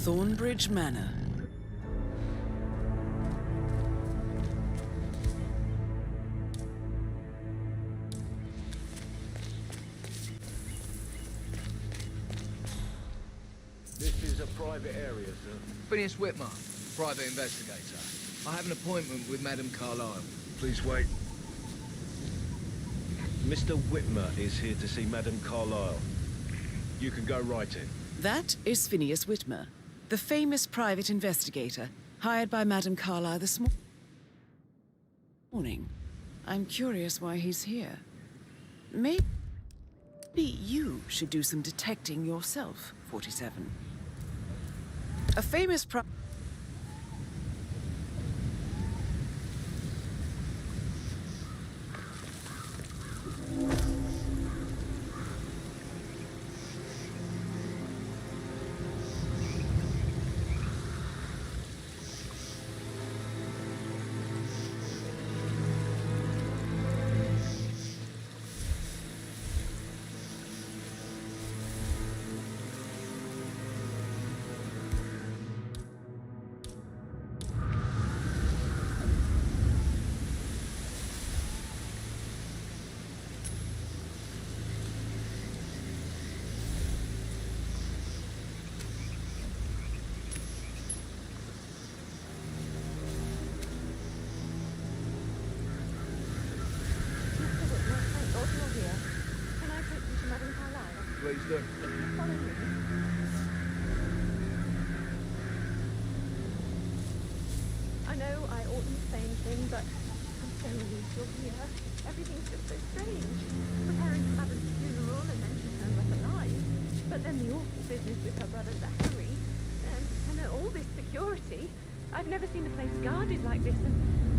Thornbridge Manor. This is a private area, sir. Phineas Whitmer, private investigator. I have an appointment with Madame Carlyle. Please wait. Mr. Whitmer is here to see Madame Carlyle. You can go right in. That is Phineas Whitmer, the famous private investigator hired by Madame Carlyle this morning. I'm curious why he's here. Maybe you should do some detecting yourself, 47. A famous Please do. I know I oughtn't say anything, but I'm so relieved you're here. Everything's just so strange. Preparing for Mother's funeral and then she turned up alive. But then the awful business with her brother Zachary. And all this security. I've never seen a place guarded like this,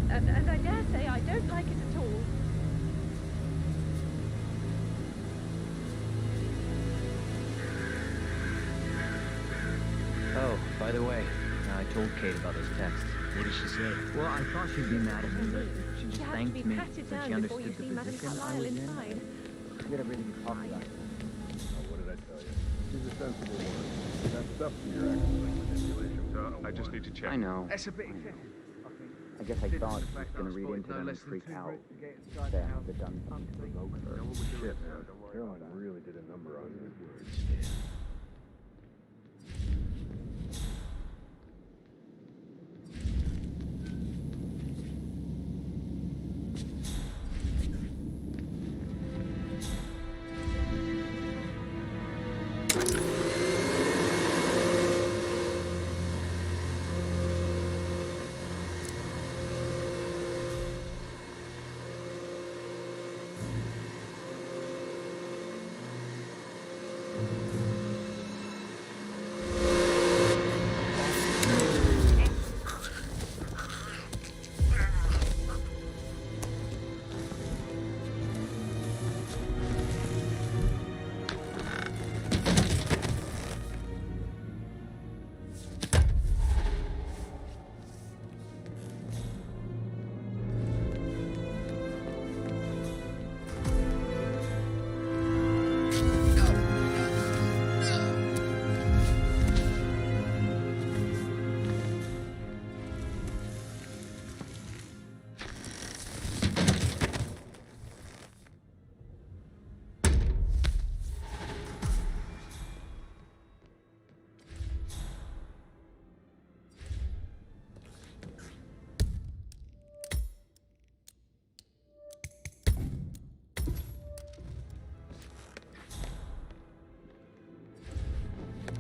and I dare say I don't like it at all. Oh, by the way, I told Kate about those texts. What did she say? Well, I thought she'd be mad at me, but she just She had to thanked be me patted that she down before you understood see the Madame position I Carlyle was in. inside. Forget everything you talked about. What did I tell you? She's a sensible woman. That stuff to your actions like manipulation. I just need to check. I know. That's a bit excessive. I guess I thought she was going to read into them and freak out. That I had done something to provoke her. Shit, man. Caroline really did a number on you.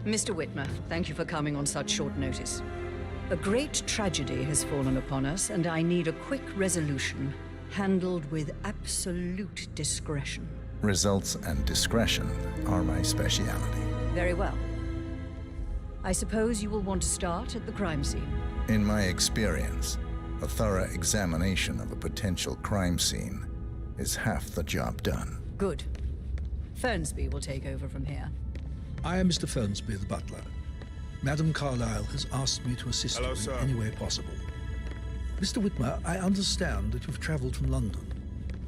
Mr. Whitmer, thank you for coming on such short notice. A great tragedy has fallen upon us, and I need a quick resolution, handled with absolute discretion. Results and discretion are my speciality. Very well. I suppose you will want to start at the crime scene. In my experience, a thorough examination of a potential crime scene is half the job done. Good. Fernsby will take over from here. I am Mr. Fernsby, the butler. Madame Carlyle has asked me to assist you in any way possible. Mr. Whitmer, I understand that you've traveled from London.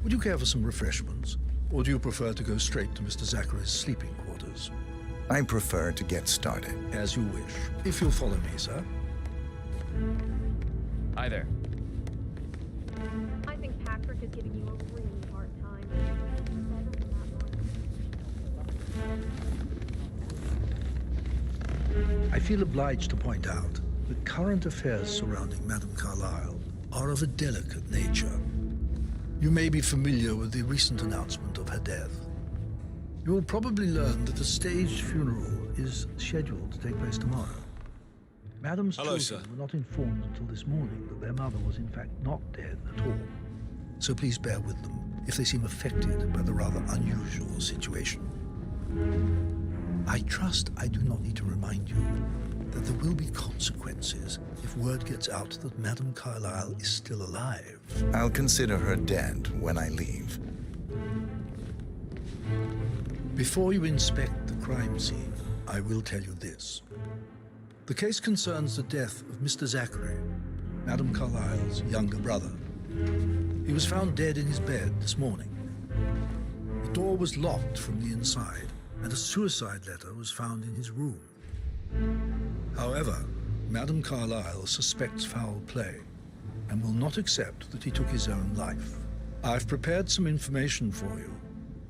Would you care for some refreshments? Or do you prefer to go straight to Mr. Zachary's sleeping quarters? I prefer to get started. As you wish. If you'll follow me, sir. Hi there. I think Patrick is giving you a really hard time. I feel obliged to point out that current affairs surrounding Madame Carlyle are of a delicate nature. You may be familiar with the recent announcement of her death. You will probably learn that a staged funeral is scheduled to take place tomorrow. Madame's children were not informed until this morning that their mother was in fact not dead at all. So please bear with them if they seem affected by the rather unusual situation. I trust I do not need to remind you that there will be consequences if word gets out that Madame Carlyle is still alive. I'll consider her dead when I leave. Before you inspect the crime scene, I will tell you this. The case concerns the death of Mr. Zachary, Madame Carlyle's younger brother. He was found dead in his bed this morning. The door was locked from the inside, and a suicide letter was found in his room. However, Madame Carlyle suspects foul play and will not accept that he took his own life. I've prepared some information for you,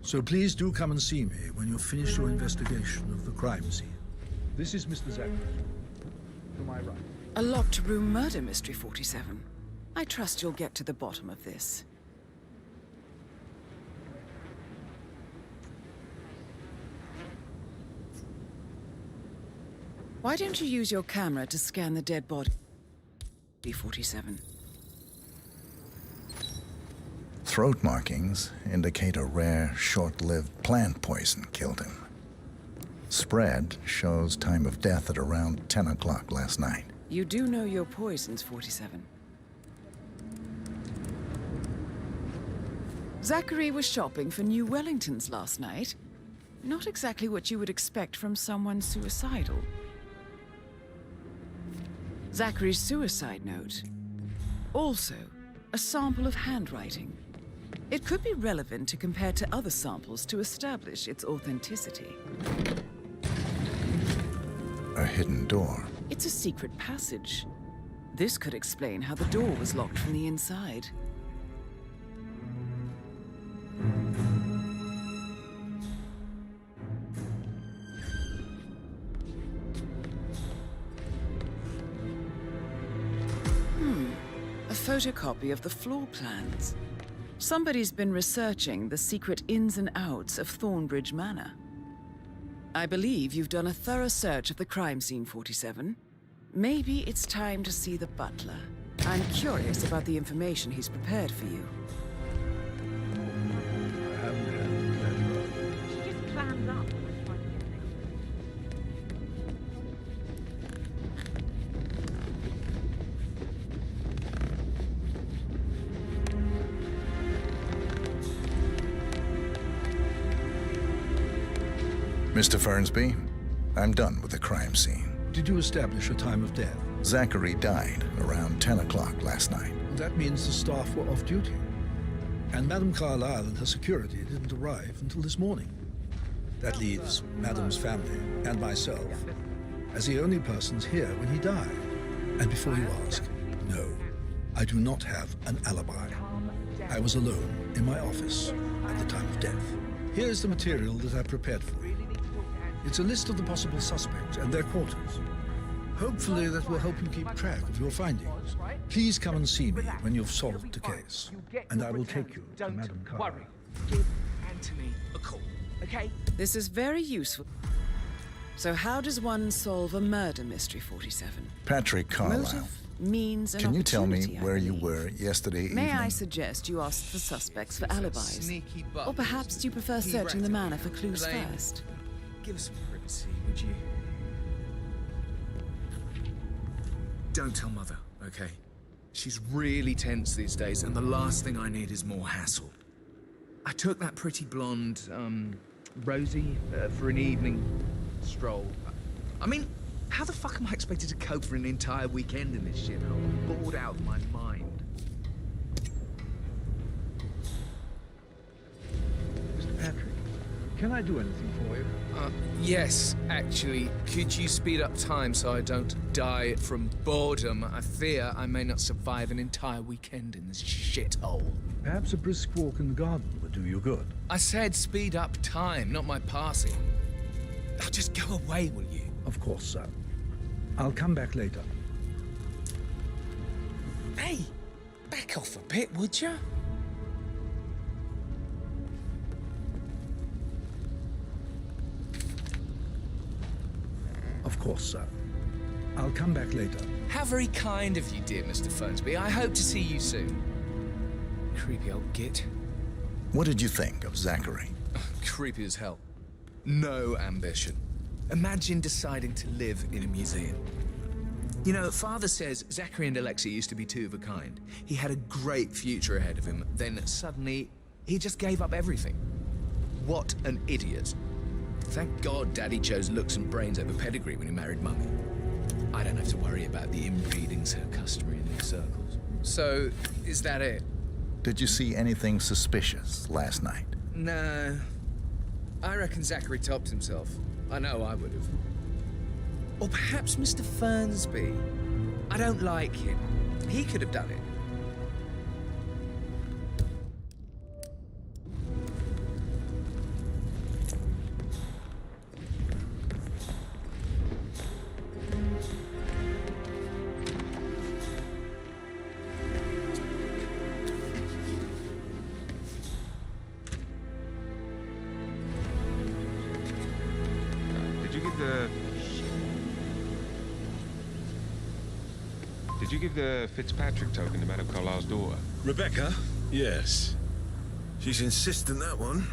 so please do come and see me when you've finished your investigation of the crime scene. This is Mr. Zachary. To my right. A locked room murder mystery, 47. I trust you'll get to the bottom of this. Why don't you use your camera to scan the dead body, 47? Throat markings indicate a rare, short-lived plant poison killed him. Spread shows time of death at around 10 o'clock last night. You do know your poisons, 47. Zachary was shopping for New Wellingtons last night. Not exactly what you would expect from someone suicidal. Zachary's suicide note. Also, a sample of handwriting. It could be relevant to compare to other samples to establish its authenticity. A hidden door. It's a secret passage. This could explain how the door was locked from the inside. A photocopy of the floor plans. Somebody's been researching the secret ins and outs of Thornbridge Manor. I believe you've done a thorough search of the crime scene, 47. Maybe it's time to see the butler. I'm curious about the information he's prepared for you. I haven't had the pleasure. She just clams up when we're trying to get next. Mr. Fernsby, I'm done with the crime scene. Did you establish a time of death? Zachary died around 10 o'clock last night. That means the staff were off duty. And Madame Carlyle and her security didn't arrive until this morning. That leaves Madame's family and myself as the only persons here when he died. And before you ask, no, I do not have an alibi. I was alone in my office at the time of death. Here's the material that I've prepared for you. It's a list of the possible suspects and their quarters. Hopefully that will help you keep track of your findings. Please come and see me when you've solved the case, and I will take you to Madame Carlyle. Give Anthony a call, okay? This is very useful. So how does one solve a murder mystery, 47? Patrick Carlyle. Motive, means, and Can you tell me opportunity, I where you believe. were yesterday evening? May I suggest you ask the suspects for alibis? Sneaky Or buggers. perhaps you prefer searching the manor for clues Elaine, first? Give us some privacy, would you? Don't tell Mother, okay? She's really tense these days, and the last thing I need is more hassle. I took that pretty blonde, Rosie, for an evening stroll. I mean, how the fuck am I expected to cope for an entire weekend in this shit? I'm bored out of my mind. Mr. Patrick, Can I do anything for you? Yes, actually. Could you speed up time so I don't die from boredom? I fear I may not survive an entire weekend in this shithole. Perhaps a brisk walk in the garden would do you good. I said speed up time, not my passing. Now just go away, will you? Of course, sir. I'll come back later. Hey, back off a bit, would you? Of course, sir. I'll come back later. How very kind of you, dear Mr. Fernsby. I hope to see you soon. Creepy old git. What did you think of Zachary? Creepy as hell. No ambition. Imagine deciding to live in a museum. You know, Father says Zachary and Alexei used to be two of a kind. He had a great future ahead of him. Then suddenly, he just gave up everything. What an idiot. Thank God Daddy chose looks and brains over pedigree when he married Mummy. I don't have to worry about the inbreeding so customary in these circles. So, is that it? Did you see anything suspicious last night? No. I reckon Zachary topped himself. I know I would have. Or perhaps Mr. Fernsby. I don't like him. He could have done it. Did you give the Fitzpatrick token to Madame Carlisle's daughter? Rebecca? Yes. She's insistent, that one.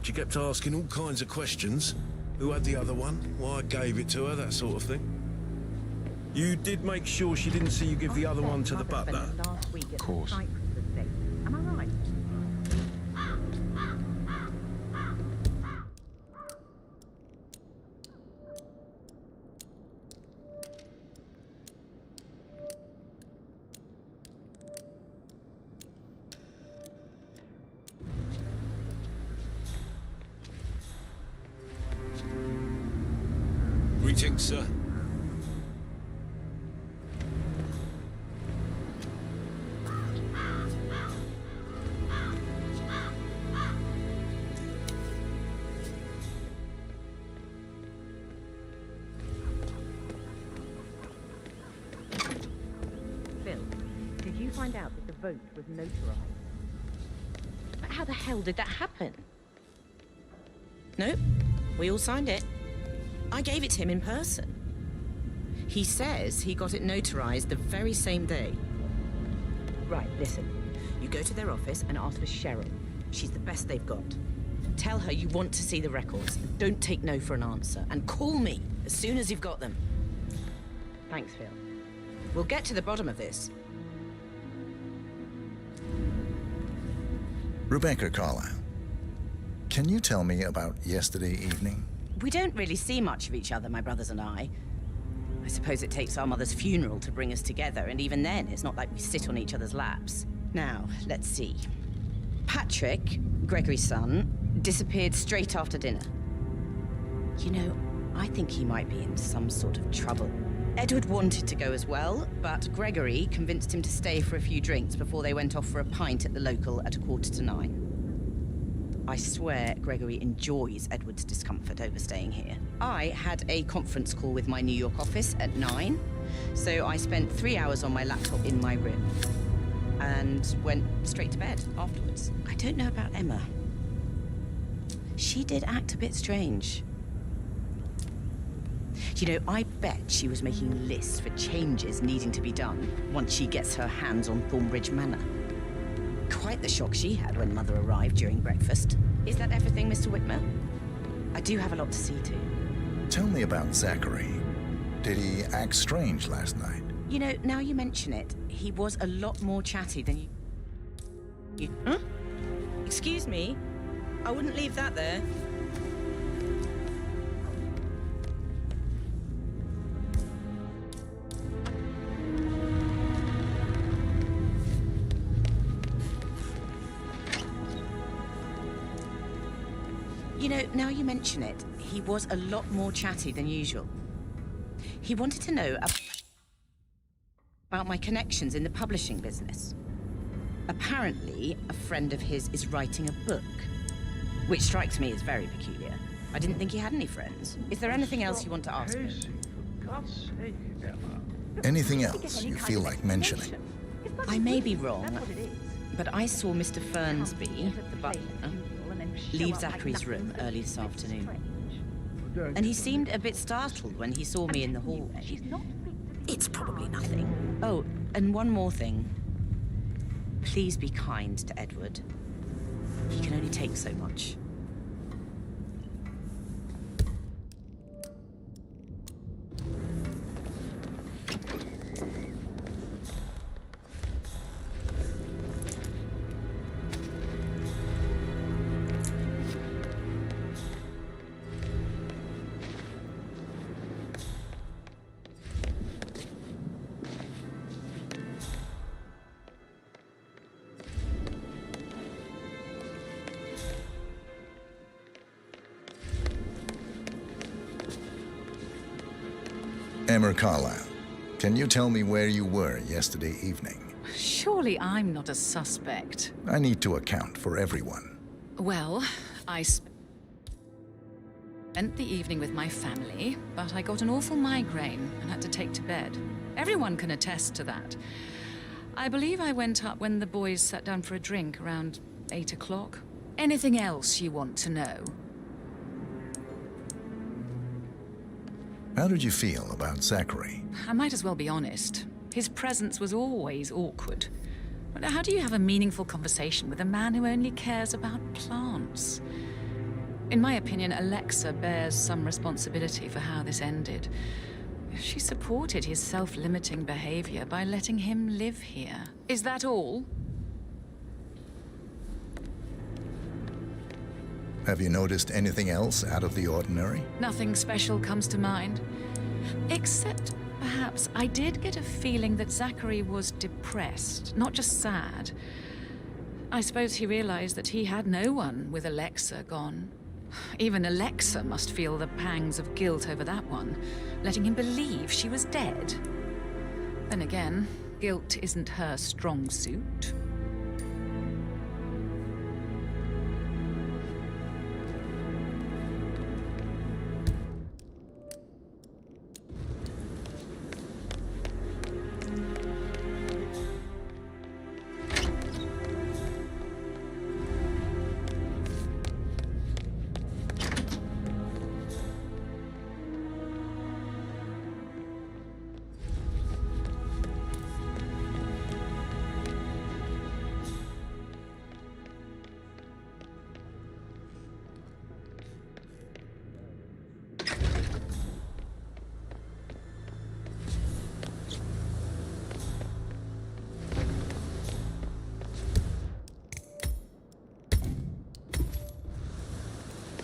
She kept asking all kinds of questions. Who had the other one? Why I gave it to her, that sort of thing. You did make sure she didn't see you give the other one to the butler? Of course. Am I right? Greetings, sir. Phil, did you find out that the vote was notarized? But how the hell did that happen? Nope, we all signed it. I gave it to him in person. He says he got it notarized the very same day. Right, listen. You go to their office and ask for Cheryl. She's the best they've got. Tell her you want to see the records. And don't take no for an answer. And call me as soon as you've got them. Thanks, Phil. We'll get to the bottom of this. Rebecca Carlisle, can you tell me about yesterday evening? We don't really see much of each other, my brothers and I. I suppose it takes our mother's funeral to bring us together, and even then, it's not like we sit on each other's laps. Now, let's see. Patrick, Gregory's son, disappeared straight after dinner. You know, I think he might be in some sort of trouble. Edward wanted to go as well, but Gregory convinced him to stay for a few drinks before they went off for a pint at the local at 8:45. I swear Gregory enjoys Edward's discomfort overstaying here. I had a conference call with my New York office at 9, so I spent 3 hours on my laptop in my room and went straight to bed afterwards. I don't know about Emma. She did act a bit strange. You know, I bet she was making lists for changes needing to be done once she gets her hands on Thornbridge Manor. Quite the shock she had when Mother arrived during breakfast. Is that everything, Mr. Whitmer? I do have a lot to see to. Tell me about Zachary. Did he act strange last night? You know, now you mention it, he was a lot more chatty than you... Huh? Excuse me? I wouldn't leave that there. You know, now you mention it, he was a lot more chatty than usual. He wanted to know about my connections in the publishing business. Apparently, a friend of his is writing a book, which strikes me as very peculiar. I didn't think he had any friends. Is there anything else you want to ask me? For God's sake, Emma. Anything else you feel like mentioning? I may be wrong, but I saw Mr. Fernsby, the butler, leave Zachary's room early this afternoon. And he seemed a bit startled when he saw me in the hallway. It's probably nothing. Oh, and one more thing. Please be kind to Edward. He can only take so much. Emma Carlyle, can you tell me where you were yesterday evening? Surely I'm not a suspect. I need to account for everyone. Well, I spent the evening with my family, but I got an awful migraine and had to take to bed. Everyone can attest to that. I believe I went up when the boys sat down for a drink around 8 o'clock. Anything else you want to know? How did you feel about Zachary? I might as well be honest. His presence was always awkward. But how do you have a meaningful conversation with a man who only cares about plants? In my opinion, Alexa bears some responsibility for how this ended. She supported his self-limiting behavior by letting him live here. Is that all? Have you noticed anything else out of the ordinary? Nothing special comes to mind. Except, perhaps, I did get a feeling that Zachary was depressed, not just sad. I suppose he realized that he had no one with Alexa gone. Even Alexa must feel the pangs of guilt over that one, letting him believe she was dead. Then again, guilt isn't her strong suit.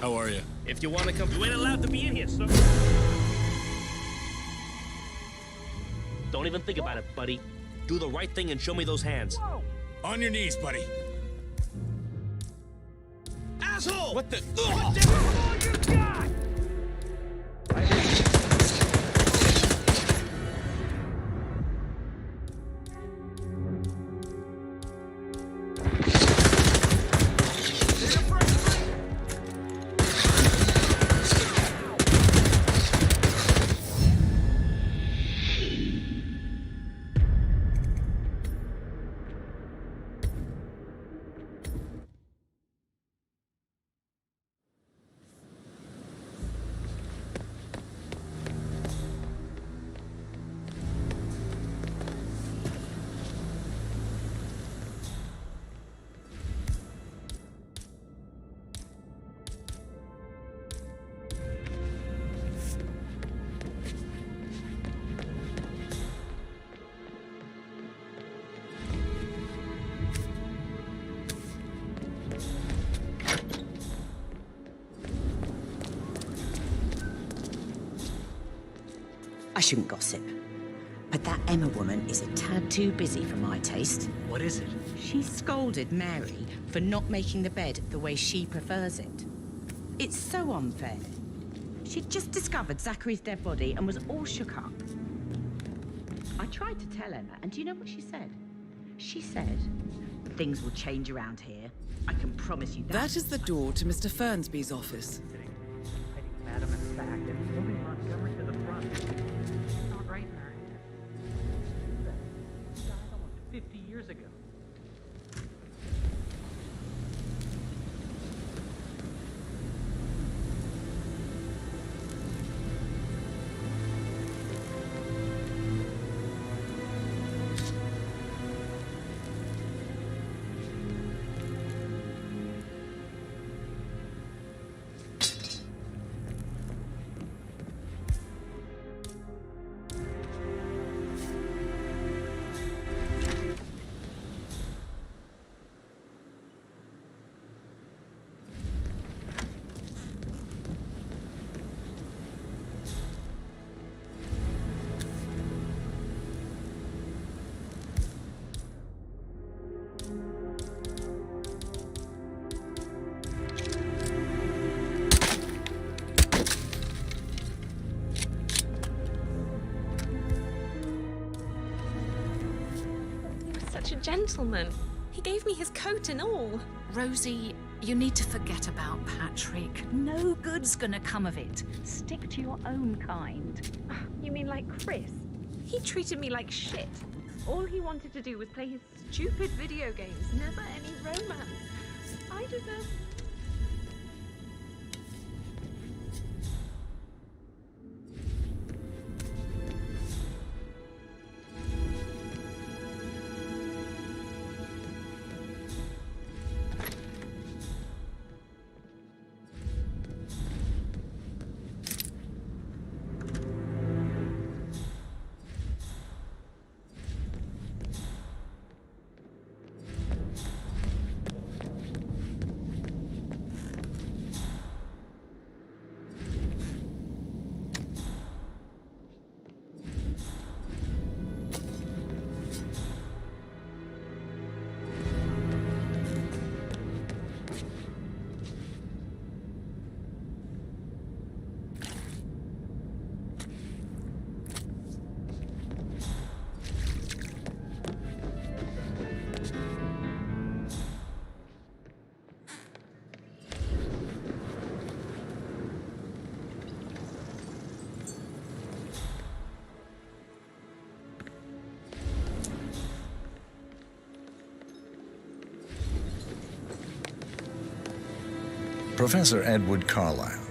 How are you? If you want to come, you ain't allowed to be in here, sir. Don't even think about it, buddy. Do the right thing and show me those hands. Whoa. On your knees, buddy. Asshole! What the? What the hell you got? I shouldn't gossip, but that Emma woman is a tad too busy for my taste. What is it? She scolded Mary for not making the bed the way she prefers it. It's so unfair. She'd just discovered Zachary's dead body and was all shook up. I tried to tell Emma, and do you know what she said? She said, things will change around here. I can promise you that. That is the door to Mr. Fernsby's office. Madam in the back and moving Montgomery to the front. Not right there. He died almost 50 years ago. Such a gentleman. He gave me his coat and all. Rosie, you need to forget about Patrick. No good's gonna come of it. Stick to your own kind. You mean like Chris? He treated me like shit. All he wanted to do was play his stupid video games, never any romance. I deserve... Professor Edward Carlyle,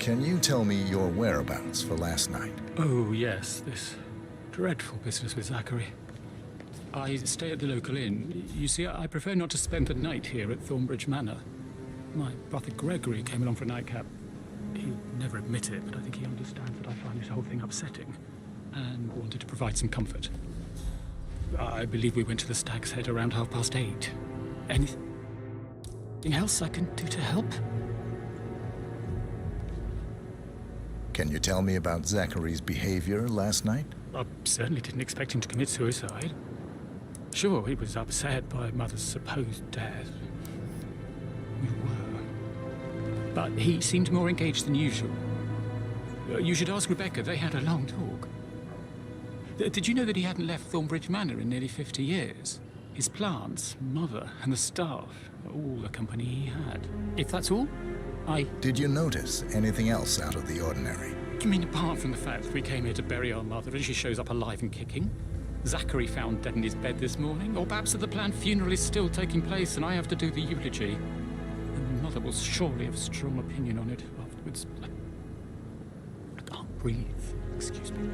can you tell me your whereabouts for last night? Oh, yes, this dreadful business with Zachary. I stay at the local inn. You see, I prefer not to spend the night here at Thornbridge Manor. My brother Gregory came along for a nightcap. He'd never admit it, but I think he understands that I find this whole thing upsetting and wanted to provide some comfort. I believe we went to the Stag's Head around 8:30. Anything else I can do to help? Can you tell me about Zachary's behavior last night? I certainly didn't expect him to commit suicide. Sure, he was upset by Mother's supposed death. We were. But he seemed more engaged than usual. You should ask Rebecca. They had a long talk. Did you know that he hadn't left Thornbridge Manor in nearly 50 years? His plants, Mother, and the staff, all the company he had. If that's all, Did you notice anything else out of the ordinary? You mean apart from the fact that we came here to bury our mother and she shows up alive and kicking? Zachary found dead in his bed this morning? Or perhaps that the planned funeral is still taking place and I have to do the eulogy? And Mother will surely have a strong opinion on it afterwards. I can't breathe. Excuse me.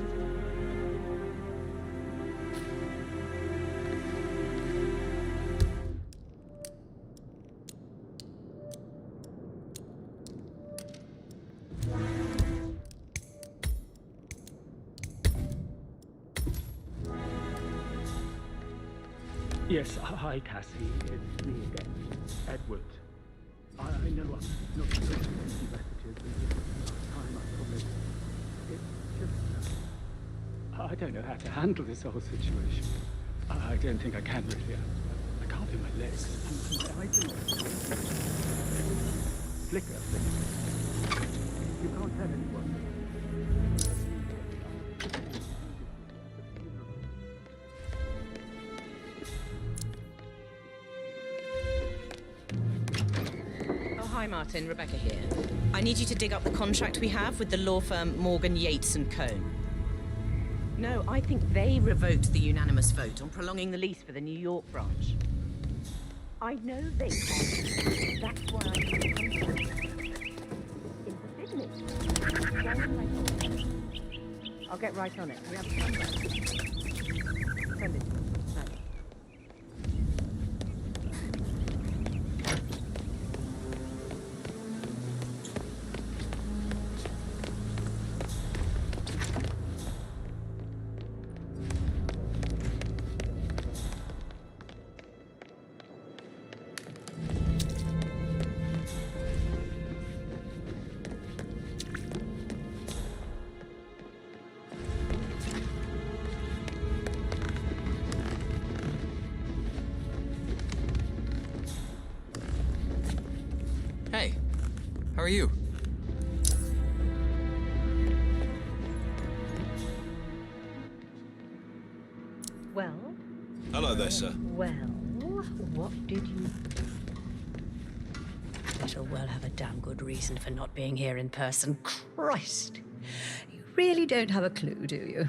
Yes, hi, Cassie. It's me again, Edward. I know I'm not supposed to send you messages, and last time I promised. It's just... I don't know how to handle this whole situation. I don't think I can, really. I can't feel my legs. I don't... flicker thing. You can't tell anyone. Oh, hi, Martin. Rebecca here. I need you to dig up the contract we have with the law firm Morgan, Yates and Cohn. No, I think they revoked the unanimous vote on prolonging the lease for the New York branch. I know they can't. That's why I need the contract. It's a business. I'll get right on it. We have a contract. Send it to me. Thanks. Hey, how are you? Well? Hello there, sir. Well, what did you... Better well have a damn good reason for not being here in person. Christ! You really don't have a clue, do you?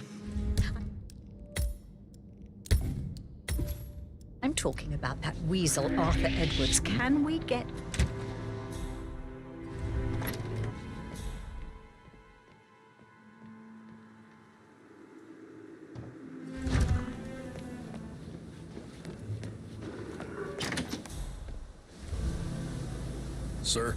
I'm talking about that weasel, Arthur Edwards. Can we get... Sir?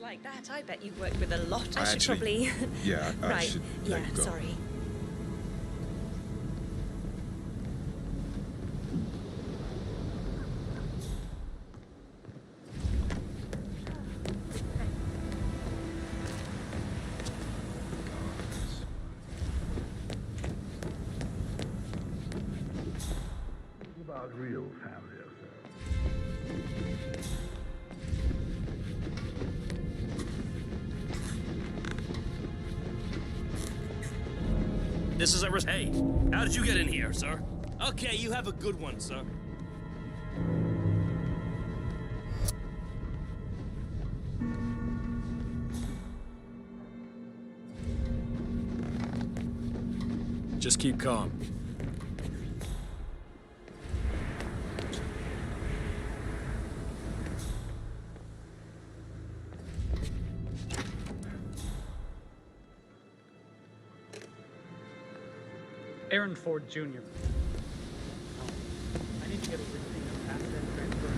Like that, I bet you've worked with a lot. I should Actually, probably... yeah, I right. should Yeah, let you go. sorry. About real family affairs. This is a Hey, how did you get in here, sir? Okay, you have a good one, sir. Just keep calm. Aaron Ford Jr. I need to get a listing of asset transfer.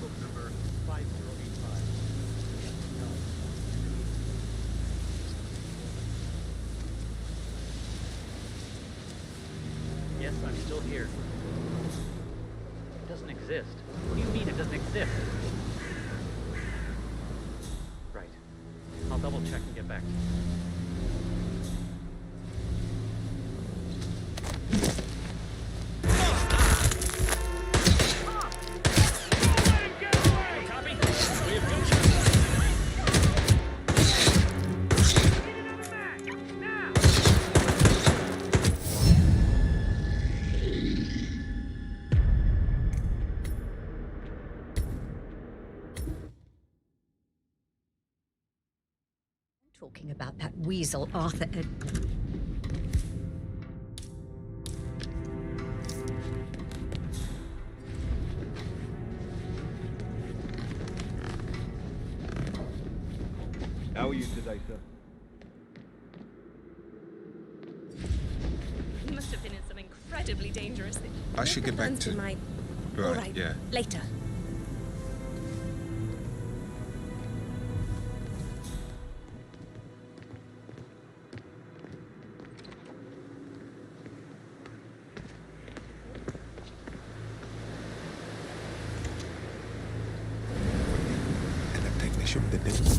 Book number 5085. Yes, I'm still here. It doesn't exist. What do you mean it doesn't exist? Right. I'll double check and get back to you. Talking about that weasel, Arthur Edwards. How are you today, sir? You must have been in some incredibly dangerous thing. I should get back to... my... Right, All right, yeah. later. Technician with the business.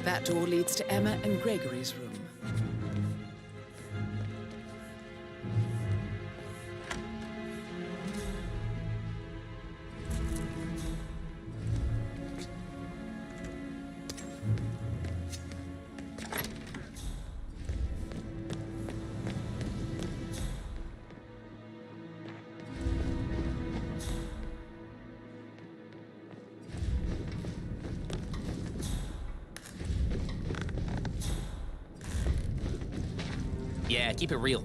That door leads to Emma and Gregory's room. Yeah, keep it real.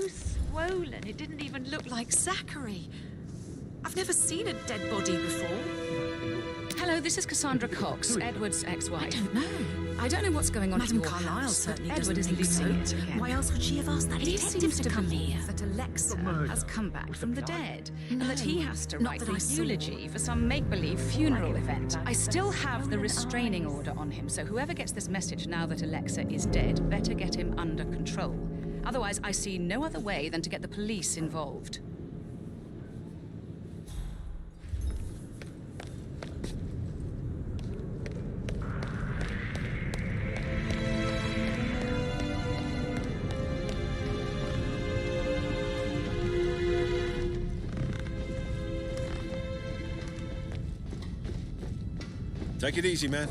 Swollen. It didn't even look like Zachary. I've never seen a dead body before. Hello, this is Cassandra Cox, Edward's ex-wife. I don't know. I don't know what's going on Madam at your Carlyle house, certainly but Edward doesn't is think leaving so. it again. Why else would she have asked that It detective seems to to come believe here? that Alexa has come back from the dead, and that he has to not write that the I saw. eulogy for some make-believe funeral event. I still have the restraining order on him, so whoever gets this message now that Alexa is dead better get him under control. Otherwise, I see no other way than to get the police involved. Take it easy, man.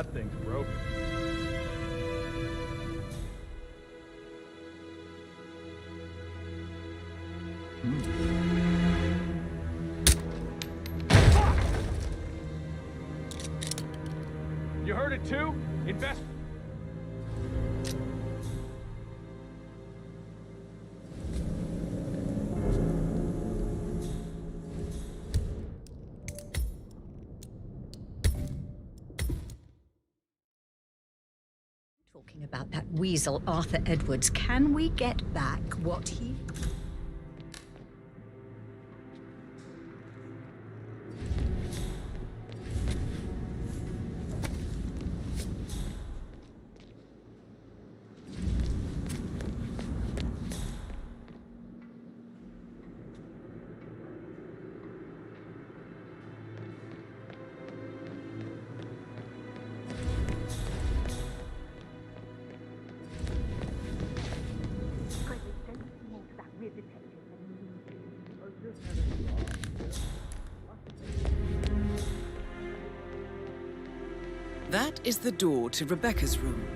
That thing's broken. You heard it too? Invest. Talking about that weasel, Arthur Edwards, can we get back what he... That is the door to Rebecca's room.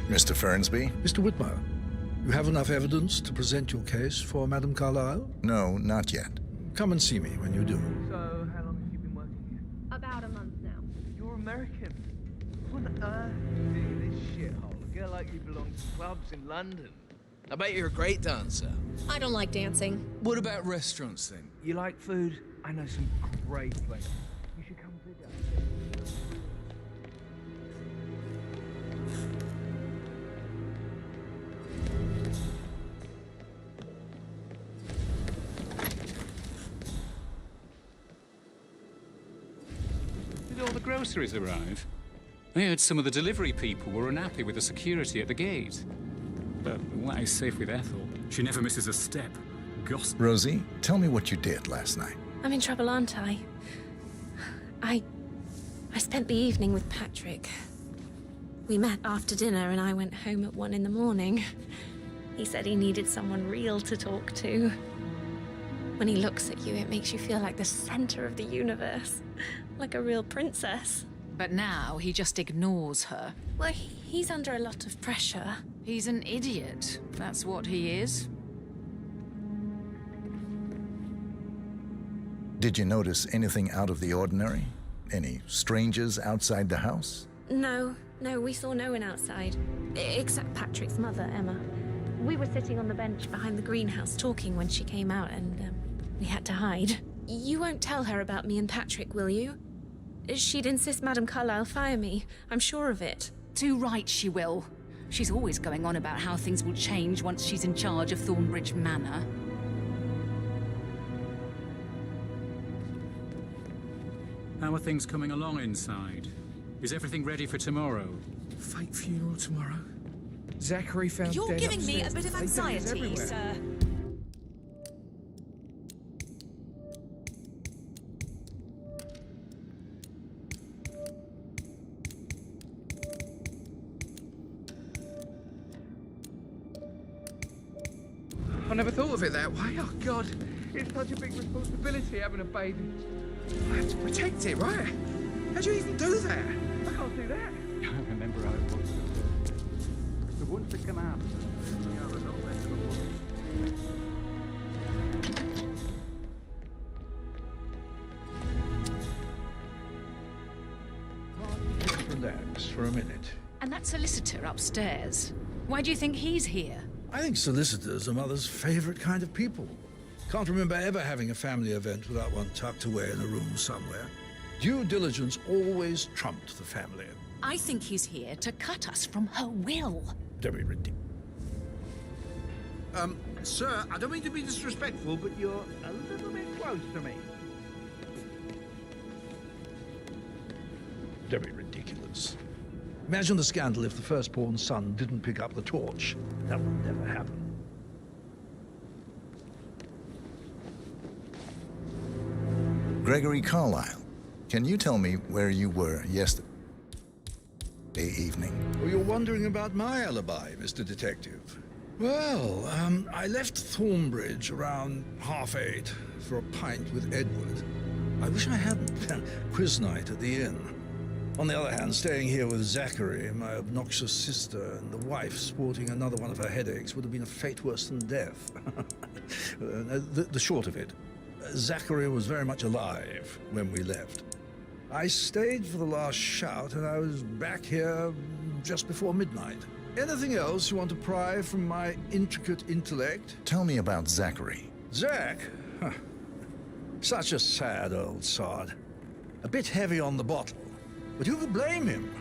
Mr. Fernsby? Mr. Whitmer, you have enough evidence to present your case for Madame Carlyle? No, not yet. Come and see me when you do. So, how long have you been working here? About a month now. You're American. What on earth do you do this shithole? A girl like you belongs to clubs in London. I bet you're a great dancer. I don't like dancing. What about restaurants then? You like food? I know some great places. You should come visit. Did all the groceries arrive? I heard some of the delivery people were unhappy with the security at the gate. But what is safe with Ethel? She never misses a step. Gossip. Rosie, tell me what you did last night. I'm in trouble, aren't I? I spent the evening with Patrick. We met after dinner and I went home at 1 in the morning. He said he needed someone real to talk to. When he looks at you, it makes you feel like the center of the universe. Like a real princess. But now he just ignores her. Well, he's under a lot of pressure. He's an idiot. That's what he is. Did you notice anything out of the ordinary? Any strangers outside the house? No, we saw no one outside. Except Patrick's mother, Emma. We were sitting on the bench behind the greenhouse talking when she came out and we had to hide. You won't tell her about me and Patrick, will you? She'd insist Madame Carlyle fire me. I'm sure of it. Too right she will. She's always going on about how things will change once she's in charge of Thornbridge Manor. How are things coming along inside? Is everything ready for tomorrow? Fake funeral tomorrow? Zachary found You're dead giving me a upstairs. bit of They think he's anxiety, everywhere. sir. I never thought of it that way. Oh, God. It's such a big responsibility having a baby. I have to protect it, right? How do you even do that? I can't do that. I remember how it was. The ones that come out. for a minute. And that solicitor upstairs. Why do you think he's here? I think solicitors are Mother's favorite kind of people. Can't remember ever having a family event without one tucked away in a room somewhere. Due diligence always trumped the family. I think he's here to cut us from her will. Don't be ridiculous. Sir, I don't mean to be disrespectful, but you're a little bit close to me. Don't be ridiculous. Imagine the scandal if the firstborn son didn't pick up the torch. That would never happen. Gregory Carlyle, can you tell me where you were yesterday evening? Well, you're wondering about my alibi, Mr. Detective. Well, I left Thornbridge around 8:30 for a pint with Edward. I wish I hadn't. Quiz night at the inn. On the other hand, staying here with Zachary, my obnoxious sister, and the wife sporting another one of her headaches would have been a fate worse than death. The short of it, Zachary was very much alive when we left. I stayed for the last shout, and I was back here just before midnight. Anything else you want to pry from my intricate intellect? Tell me about Zachary. Zach? Huh. Such a sad old sod. A bit heavy on the bottle. But who could blame him?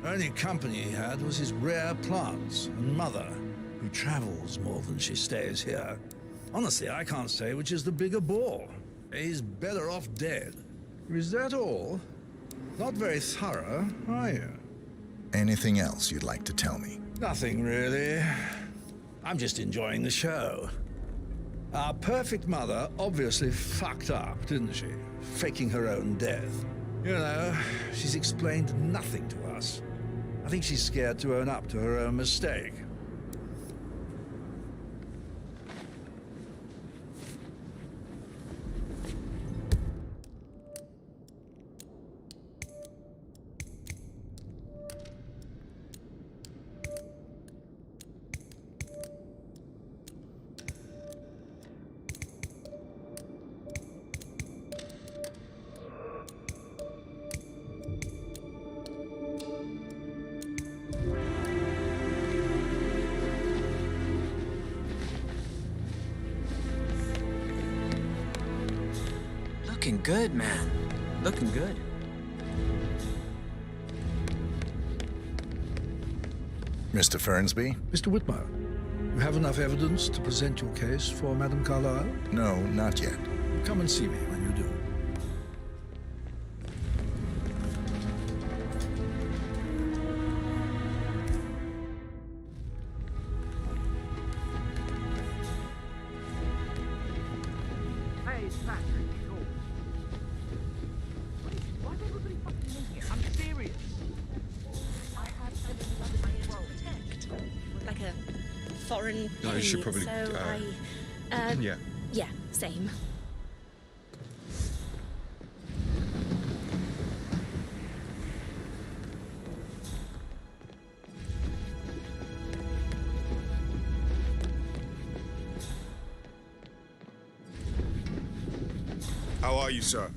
Only company he had was his rare plants and Mother, who travels more than she stays here. Honestly, I can't say which is the bigger bore. He's better off dead. Is that all? Not very thorough, are you? Anything else you'd like to tell me? Nothing, really. I'm just enjoying the show. Our perfect mother obviously fucked up, didn't she? Faking her own death. You know, she's explained nothing to us. I think she's scared to own up to her own mistake. Looking good, man. Looking good. Mr. Fernsby? Mr. Whitmer, you have enough evidence to present your case for Madame Carlyle? No, not yet. Come and see me when you do. Hey, it's Patrick. Oh. Why's everybody fucking in here? I'm serious. I have something under my own protect. Like a foreign No, you should penny, probably, so yeah. Yeah, same. How are you, sir?